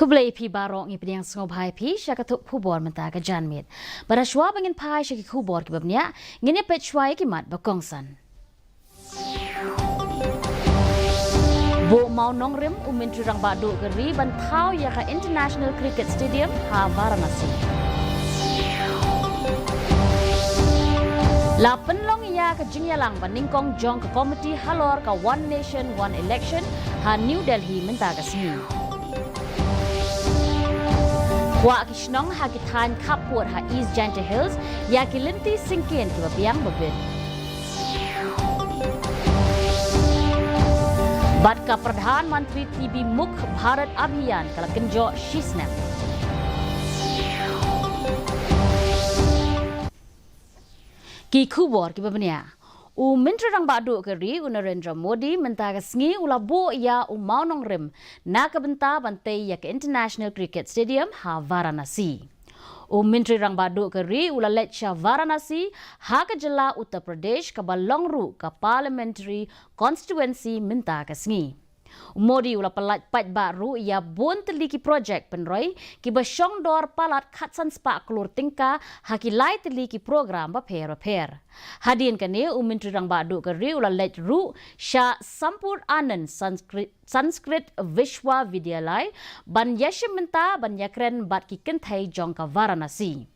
Kublai pi barong i piniang sngobhai pi syakatuk pubor menta ka janmit. Pada shwa bangin pai syaki kubor ki babnya ngene pet shwai ki mat bakongsan. Bo mau nong rim umin rang badu geri ban thau ya ka International Cricket Stadium ha Varanasi. La penlong ya ka jingyalang ban ningkong jong ka komiti halor ka One Nation One Election ha New Delhi menta ka sini. Wa kishnong ha kitan kapur ha East Janta Hills ya kilinti singkin ki babiang babin. Bat ka Pradhan Mantri TB Mukh Bharat Abhiyan kala kenjo shisnap. Ki kubor ki babnya. U Menteri Rang Badu Keri Narendra Modi menta sengi ulabo ya mau nong rim na kabenta bantai ya ke International Cricket Stadium ha Varanasi. U Menteri Rang Badu Keri ulaletcha Varanasi ha ka jela Uttar Pradesh ka balongru ka Parliamentary Constituency menta sengi. Modi ula palat pat baru ya bon teliki projek penroi ki basyong dor palat khatsan spa klur tingka haki lai teliki program ba per. Hadin kane Menteri Rang Badu Keri ula let ru Sha Sampur Anand Sanskrit Vishwa Vidyalay ban yashimenta ban yakren bat ki kenthai jong ka Varanasi.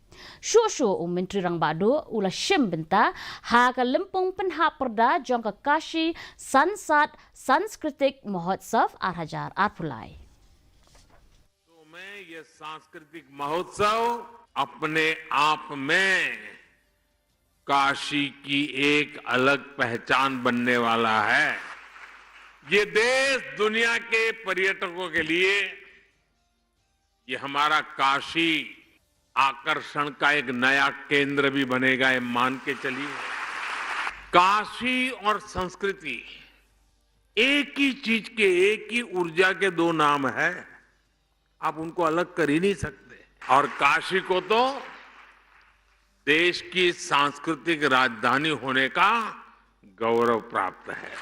Shushu Menteri Rang Badu ula shim benta ha ka limpung penha perda jong ka Khasi Sansat सांस्कृतिक महोत्सव 8,000 फुलाए। तो मैं ये सांस्कृतिक महोत्सव अपने आप में काशी की एक अलग पहचान बनने वाला है। ये देश दुनिया के पर्यटकों के लिए ये हमारा काशी आकर्षण का एक नया केंद्र भी बनेगा, ये मान के चलिए। काशी और संस्कृति एक ही चीज के, एक ही ऊर्जा के दो नाम है, आप उनको अलग कर ही नहीं सकते। और काशी को तो देश की सांस्कृतिक राजधानी होने का गौरव प्राप्त है।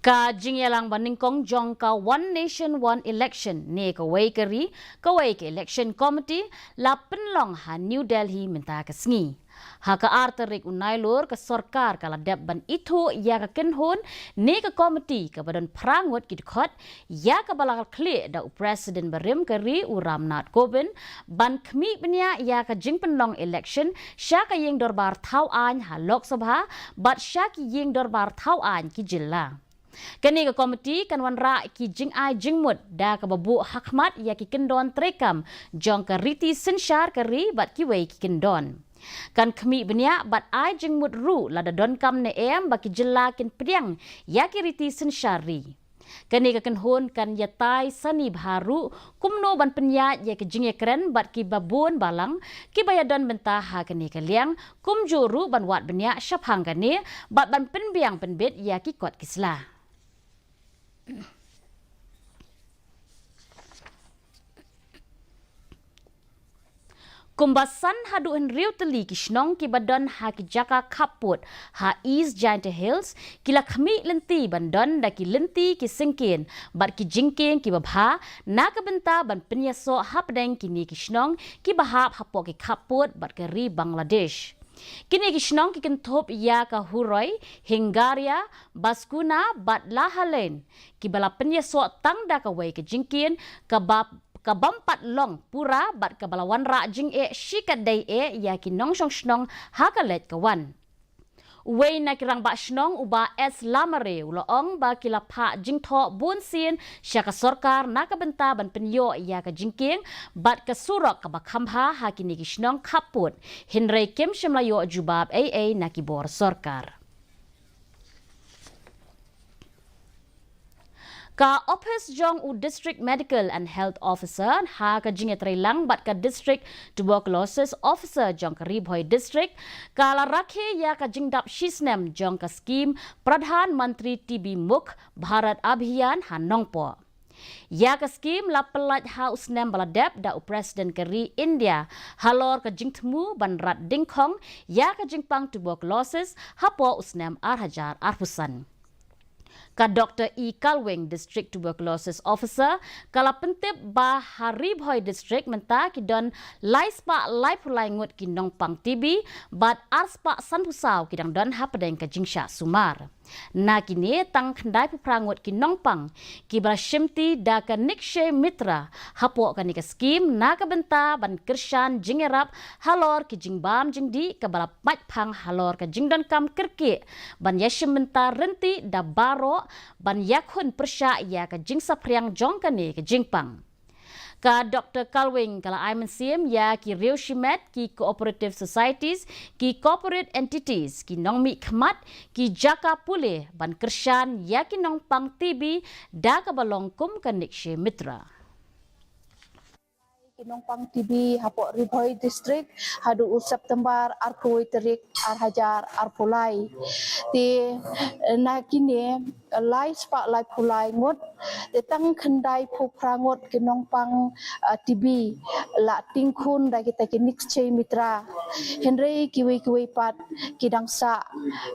Ka jingyalang baningkong jong ka One Nation One Election ne ka wai keri ka wai ka election committee la penlong ha New Delhi minta ka sengi. Ha ka arterik unailur ka sarkar ka ladap ban itu ya ka kenhon ne ka committee ka badan prangot ki khot ya ka balakal kle da president barim keri u Ramnath Kovind ban khmi bnya ya ka jing penlong election sha ka yeng dorbar thau an ha Lok Sabha bat sha ki yeng dorbar thau an ki jilla. Kani ka komiti kan wanra ki jing ai jing mut da ka babu hakmat ya ki kendon trekam jong ka riti senshar kari bat ki wei ki kendon. Kan kami benya bat ai jing mut ru la da don kam ne em ba ki jela kin priang ya ki riti senshari. Kani ka kenhon kan yatai sani baru kumno ban penya ya ki jing ekren bat ki babun balang ki bayadon benta ha kani ka liang kum juru ban wat benya shaphang kani bat ban penbiang penbet ya ki kot kisla. Kumbasan haduan riu teli kishnong ki badan ha ki jaka kaput ha East Janta Hills kila khami lenti bandon da ki lenti ki singkin bat ki jingkin ki babha na ka benta ban penyaso hapdeng kini kishnong ki bahap hapo ki kaput bat ke ri Bangladesh. Kini kishnong ki kentop ya ka Huroi, Hingaria, Baskuna, bat Lahalen ki bala penyaso tangda ka wei ke jingkin kabampat long pura bat kabalawan ra jing e shikat day e ya ki nong shong shnong hakalet kawan. Wei na kirang ba shnong uba es lamare uloong ba kilapha jing tho bun sin syaka sarkar na kabenta ban penyo ya ka jingking bat ka surok ka bakhamha ha kini ki shnong khaput hinrei kem shimlayo jubab AA na kibor sarkar. Ka office jong u district medical and health officer ha ka jinge trailang bat ka district tuberculosis officer jong ka Ribhoi district kala rakhe ya ka jingdap shisnem jong ka scheme Pradhan Mantri TB Mukh Bharat Abhiyan ha nongpo. Ya ka scheme la pelat ha usnem baladep da u president keri India halor ka jingtmu ban rat dingkhong ya ka jingpang tuberculosis hapo usnem 8,000 arpusan. Ka Dr. E. Kalwing, District Tuberculosis Officer, kala pentip ba Haribhoi District menta ki don laispa lai pulai ngut ki nong pang TB, bat arspa sanpusau ki dang don hapadeng ka jingsha sumar. Na kini tang khandai prangut ki nong pang ki brashimti da ka nikshe mitra hapo ka nika skim na ka benta ban kershan jingerap halor ki jingbam jingdi ka balap mat pang halor ka jingdon kam kerki ban yashim benta renti da baro ban yakhun persya ya ka jingsa priang jong ka ni ka jingpang. Ka Dr. Kalwing kala Aiman Sim ya ki Rio Shimet ki cooperative societies ki corporate entities ki nongmi khmat ki jaka pule ban kershan ya ki nong pang TB da ka balong kum ka nikshe mitra. Kinong pang TB hapok Ribhoi District hadu September arkoi terik hajar arpulai ti na kini lai spa lai pulai ngut ti tang khandai phu prangot kinong pang TB la tingkhun da kita kinik chei mitra henry kiwi pat kidang sa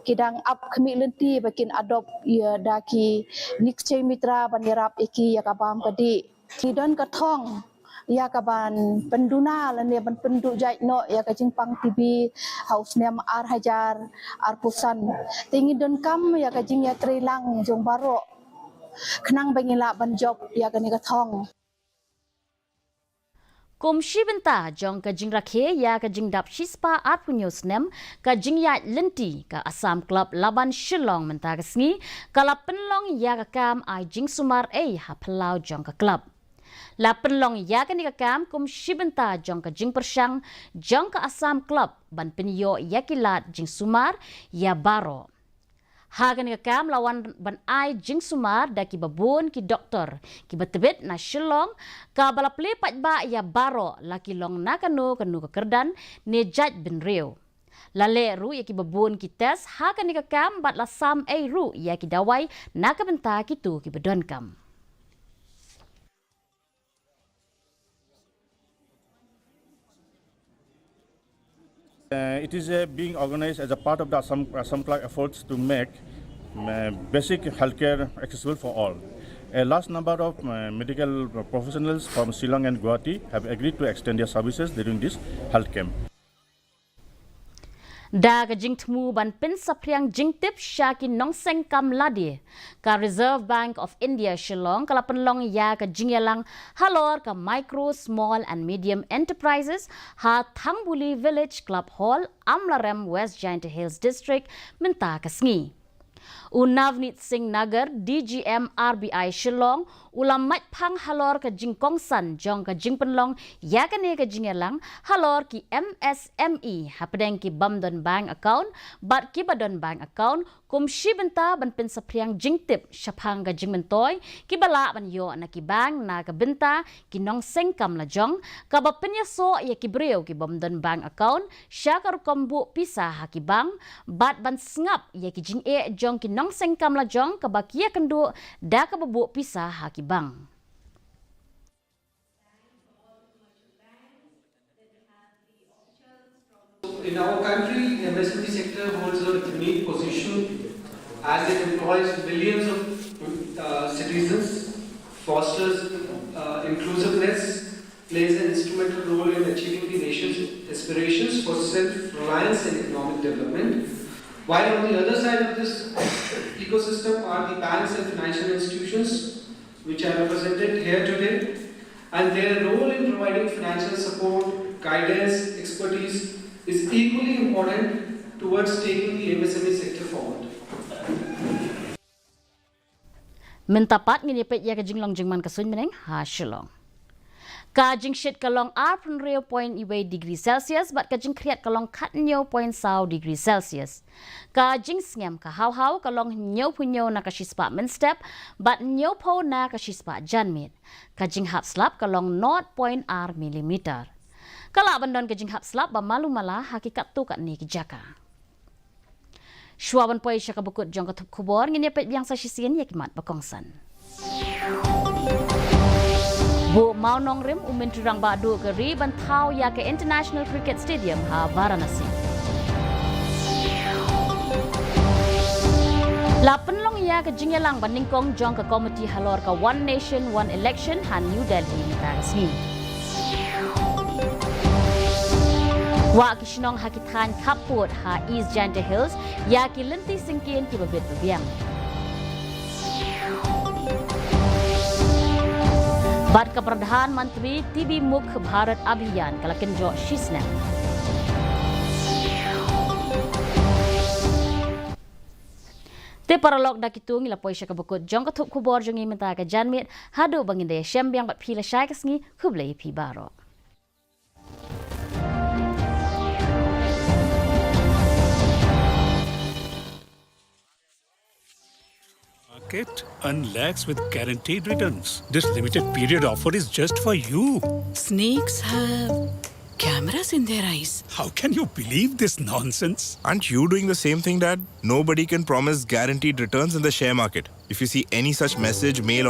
kidang up khmi lenti bakin adopt ya da ki nik chei mitra banirap iki yakabam kadi kidon kathong ya kaban penduna lane ban penduk jai no ya ka jingpang TV house nem ar hajar ar pusan tingi don kam ya ka jing ya trilang jong baro khnang bangila ban job ya ka ni ka thong Kumshi benta jong ka jing rakhe ya ka jing dap shispa at punyos nem ka jing ya lenti ka Assam Club Laban Shillong menta ka sngi kala penlong ya ka kam ai jing sumar ha pelau jong ka club. La penlong ya ka ni ka kam kum shibenta jong ka jing persyang jong ka Assam Club ban penyo ya kilat jing sumar ya baro. Ha ka ni ka kam lawan ban ai jing sumar da ki babun ki doktor ki betebet na Shillong ka balaple pat ba ya baro laki long na kanu ka kerdan ne jaj bin reu. Lale ru ya ki babun ki tes ha ka ni ka kam bat la sam ru ya ki dawai na ka benta ki tu ki bedon kam. It is being organized as a part of the Assam Club efforts to make basic healthcare accessible for all. A large number of medical professionals from Shillong and Guwahati have agreed to extend their services during this health camp. Da ka jing tmu ban pin sapriang jing tip syaki nong seng kam ladi ka Reserve Bank of India Shillong kala penlong ya ka jing yalang halor ka micro small and medium enterprises ha Thangbuli Village Club Hall Amlarem West Giant Hills District minta ka sngi. Unavnit Singh Nagar DGM RBI Shillong ulam mat pang halor ka jing kongsan jong ka jing penlong ya ka ne ka jing yalang halor ki MSME hapadeng ki Bamdon Bank account bat ki Badon Bank account kum shibenta ban pin sapriang jing tip syapang ka jing mentoy ki bala ban yo na ki bank na ka benta ki nong sengkam la jong ka ba penyaso ya ki breu ki Bamdon Bank account syakar kombu pisah ha ki bank bat ban sngap ya ki jing e jong ki nong sengkam la jong ka ba kia kendu da ka babu pisah ha ki bank. In our country, the MSME sector holds a unique position as it employs millions of citizens, fosters inclusiveness, plays an instrumental role in achieving the nation's aspirations for self-reliance and economic development. While on the other side of this ecosystem are the banks and financial institutions, which are represented here today, and their role in providing financial support, guidance, expertise is equally important towards taking the MSME sector forward. Mentapat ngini pet ya ka jinglong jingman ka sun meneng ha Shillong. Ka jing shit kalong 0.0 degree Celsius bat ka jing kriat kalong kat 0.0 degree Celsius. Ka jing sngam ka haw kalong 0.0 na ka shispa min step bat 0.0 na ka shispa janmit. Ka jing hap slap kalong 0.r millimeter. Kala bandon ka jing hap slap ba malu mala hakikat tu kat ni ki jaka. Shwaban poi syaka bukut jong ka tup kubor ngini pet biang sa shisien yakimat bakongsan. Bu mau nong rim umin turang badu ke ri bantau ya ke International Cricket Stadium ha Varanasi. Lapan long ia ke jingyalang bandingkong jong ke komiti halor ke One Nation One Election han New Delhi minta resmi. Wa kisnong hakithan kaput ha East Janta Hills ya ki lenti singkin ki babit babiang. Bad ke Perdana Menteri TB Mukh Bharat Abhiyan kalakin jo Shisna. Te paralog dak itu ngila poisha ka bukut jong ka thup khubor jongi menta ka janmit hadu banginde syambyang bat phila shai ka sngi khublei phi baro. Market earn lakhs with guaranteed returns. This limited period offer is just for you. Snakes have cameras in their eyes. How can you believe this nonsense? Aren't you doing the same thing, Dad? Nobody can promise guaranteed returns in the share market. If you see any such message, mail